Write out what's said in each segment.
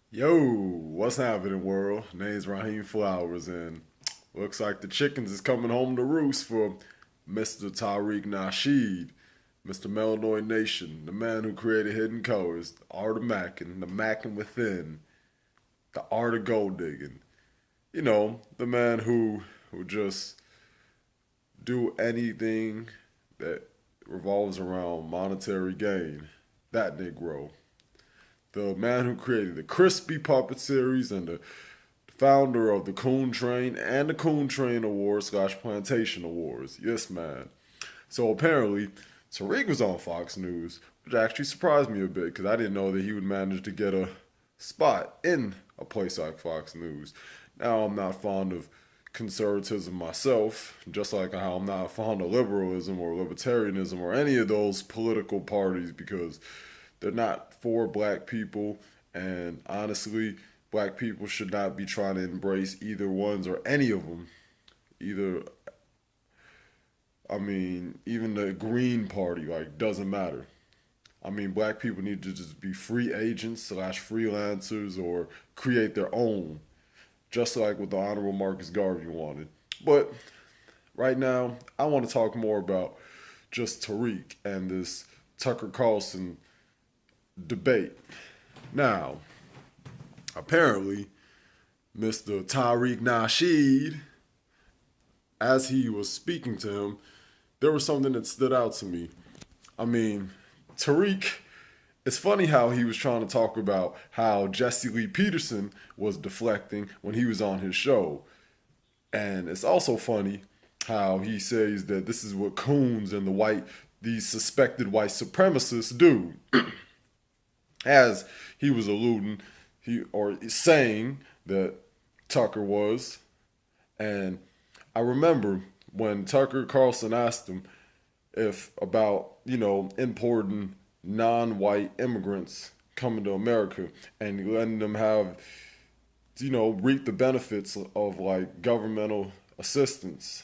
Yo, what's happening, world? Name's Raheem Flowers, and looks like the chickens is coming home to roost for Mr. Tariq Nasheed, Mr. Melanoid Nation, the man who created Hidden Colors, the art of macking, the macking within, the art of gold digging. The man who just do anything that revolves around monetary gain. That Negro. The man who created the Crispy Puppet series and the founder of the Coon Train and the Coon Train Awards slash Plantation Awards. Yes, man. So apparently, Tariq was on Fox News, which actually surprised me a bit because I didn't know that he would manage to get a spot in a place like Fox News. Now, I'm not fond of conservatism myself, just like how I'm not fond of liberalism or libertarianism or any of those political parties because they're not for black people, and honestly, black people should not be trying to embrace either ones or any of them. Either, even the Green Party, like, doesn't matter. Black people need to just be free agents slash freelancers or create their own, just like what the Honorable Marcus Garvey wanted. But right now, I want to talk more about just Tariq and this Tucker Carlson debate. Now, apparently, Mr. Tariq Nasheed, as he was speaking to him, there was something that stood out to me. I mean, Tariq, it's funny how he was trying to talk about how Jesse Lee Peterson was deflecting when he was on his show. And it's also funny how he says that this is what coons and these suspected white supremacists do. As he was alluding, or saying that Tucker was. And I remember when Tucker Carlson asked him if about, importing non-white immigrants coming to America and letting them have, reap the benefits of like governmental assistance.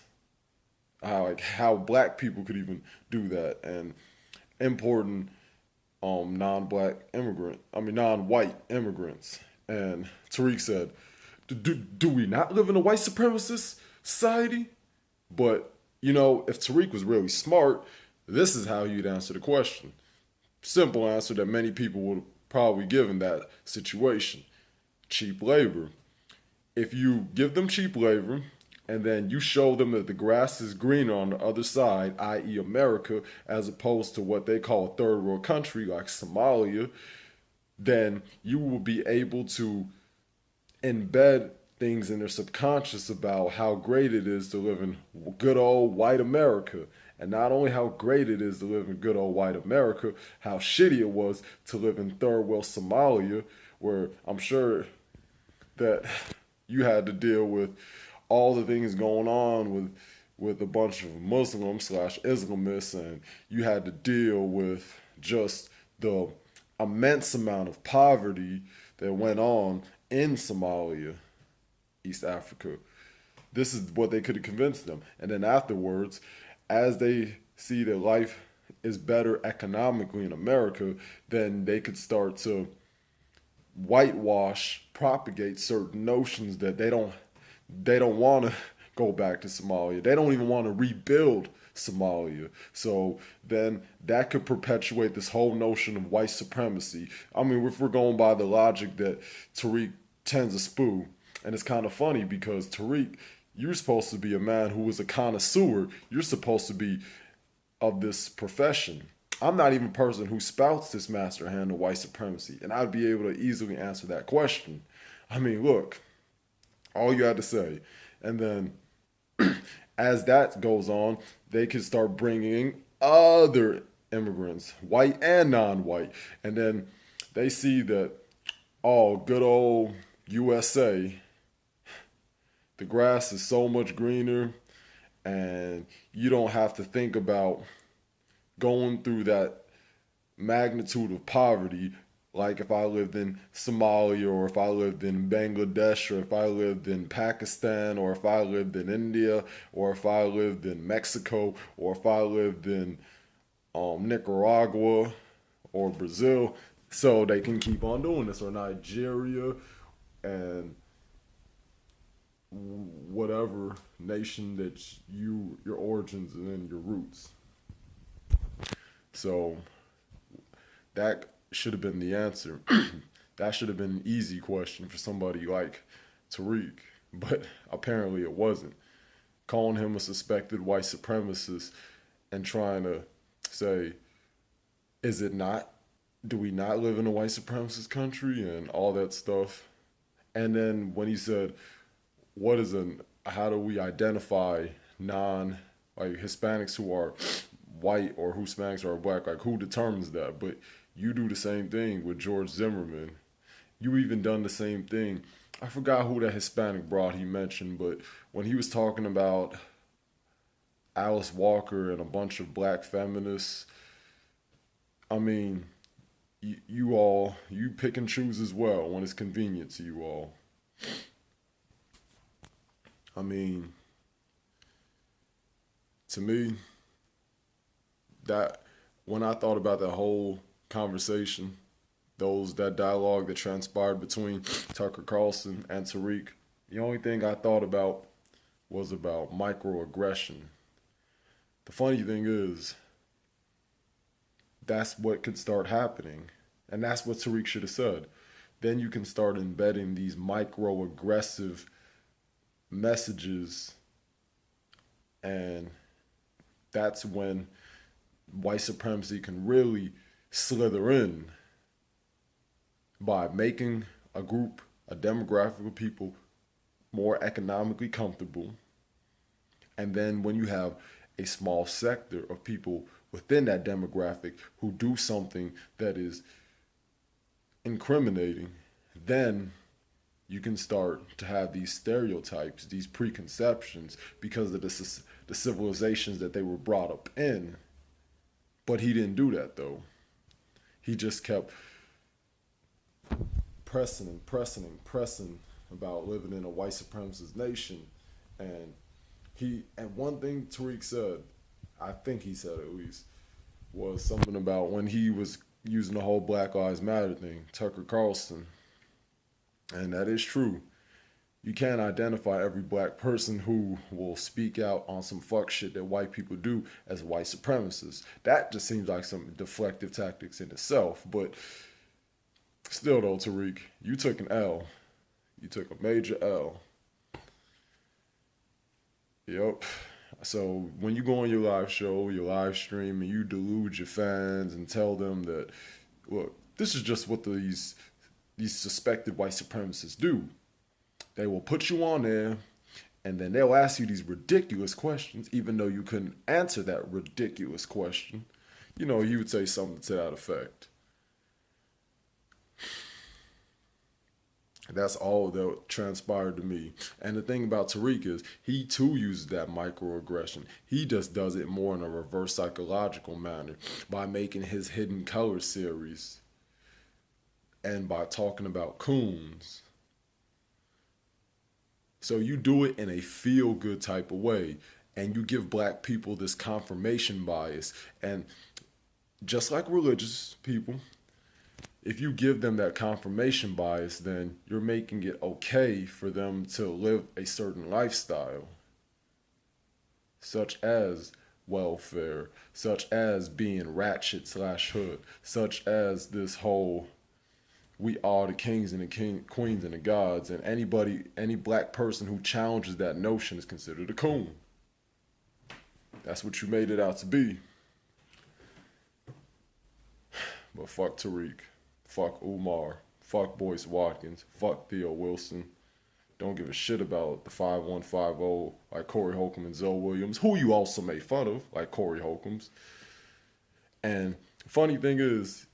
How black people could even do that and importing non-white immigrants. And Tariq said, do we not live in a white supremacist society? But, if Tariq was really smart, this is how he'd answer the question. Simple answer that many people would probably give in that situation. Cheap labor. If you give them cheap labor and then you show them that the grass is greener on the other side, i.e., America, as opposed to what they call a third world country like Somalia, then you will be able to embed things in their subconscious about how great it is to live in good old white America. And not only how great it is to live in good old white America, how shitty it was to live in third world Somalia, where I'm sure that you had to deal with all the things going on with a bunch of Muslims slash Islamists, and you had to deal with just the immense amount of poverty that went on in Somalia, East Africa. This is what they could have convinced them. And then afterwards, as they see that life is better economically in America, then they could start to whitewash, propagate certain notions that they don't want to go back to Somalia. They don't even want to rebuild Somalia. So then that could perpetuate this whole notion of white supremacy. If we're going by the logic that Tariq tends to spew, and it's kind of funny because Tariq, you're supposed to be a man who is a connoisseur. You're supposed to be of this profession. I'm not even a person who spouts this master hand of white supremacy, and I'd be able to easily answer that question. Look, all you had to say. And then as that goes on, they can start bringing other immigrants, white and non-white. And then they see that, oh, good old USA, the grass is so much greener and you don't have to think about going through that magnitude of poverty like if I lived in Somalia or if I lived in Bangladesh or if I lived in Pakistan or if I lived in India or if I lived in Mexico or if I lived in Nicaragua or Brazil. So they can keep on doing this, or Nigeria and whatever nation that your origins and then your roots. So that should have been the answer. That should have been an easy question for somebody like Tariq, but apparently it wasn't. Calling him a suspected white supremacist and trying to say, is it not? Do we not live in a white supremacist country and all that stuff? And then when he said, what is an, how do we identify non, like Hispanics who are white or who Hispanics are black, like who determines that? But you do the same thing with George Zimmerman. You even done the same thing. I forgot who that Hispanic broad he mentioned, but when he was talking about Alice Walker and a bunch of black feminists, I mean, you all, you pick and choose as well when it's convenient to you all. I mean, to me, that when I thought about that whole conversation, that dialogue that transpired between Tucker Carlson and Tariq, the only thing I thought about was about microaggression. The funny thing is, that's what could start happening. And that's what Tariq should have said. Then you can start embedding these microaggressive messages, and that's when white supremacy can really slither in by making a group, a demographic of people more economically comfortable. And then when you have a small sector of people within that demographic who do something that is incriminating, then you can start to have these stereotypes, these preconceptions, because of the civilizations that they were brought up in. But he didn't do that though. He just kept pressing and pressing and pressing about living in a white supremacist nation. And one thing Tariq said, I think he said at least, was something about when he was using the whole Black Lives Matter thing, Tucker Carlson. And that is true. You can't identify every black person who will speak out on some fuck shit that white people do as white supremacists. That just seems like some deflective tactics in itself. But still though, Tariq, you took an L. You took a major L. Yep. So when you go on your live show, your live stream, and you delude your fans and tell them that, look, this is just what these suspected white supremacists do. They will put you on there, and then they'll ask you these ridiculous questions, even though you couldn't answer that ridiculous question. You know, you would say something to that effect. That's all that transpired to me. And the thing about Tariq is he too uses that microaggression. He just does it more in a reverse psychological manner by making his Hidden Color series and by talking about coons. So you do it in a feel good type of way, and you give black people this confirmation bias. And just like religious people, if you give them that confirmation bias, then you're making it okay for them to live a certain lifestyle, such as welfare, such as being ratchet slash hood, such as this whole we are the kings and the queens and the gods, and any black person who challenges that notion is considered a coon. That's what you made it out to be. But fuck Tariq. Fuck Umar. Fuck Boyce Watkins. Fuck Theo Wilson. Don't give a shit about the 5150 like Corey Holcomb and Zoe Williams, who you also made fun of, like Corey Holcomb's. And funny thing is,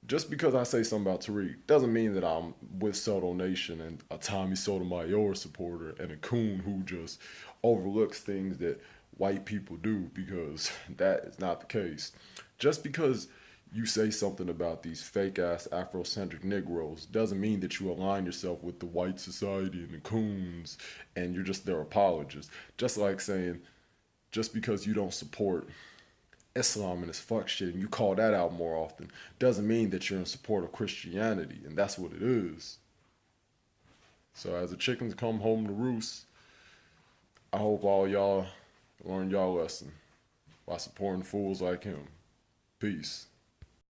just because I say something about Tariq doesn't mean that I'm with Soto Nation and a Tommy Sotomayor supporter and a coon who just overlooks things that white people do, because that is not the case. Just because you say something about these fake ass Afrocentric Negroes doesn't mean that you align yourself with the white society and the coons and you're just their apologist. Just like saying, just because you don't support Islam and this fuck shit, and you call that out more often, doesn't mean that you're in support of Christianity, and that's what it is. So as the chickens come home to roost, I hope all y'all learn y'all lesson by supporting fools like him. Peace.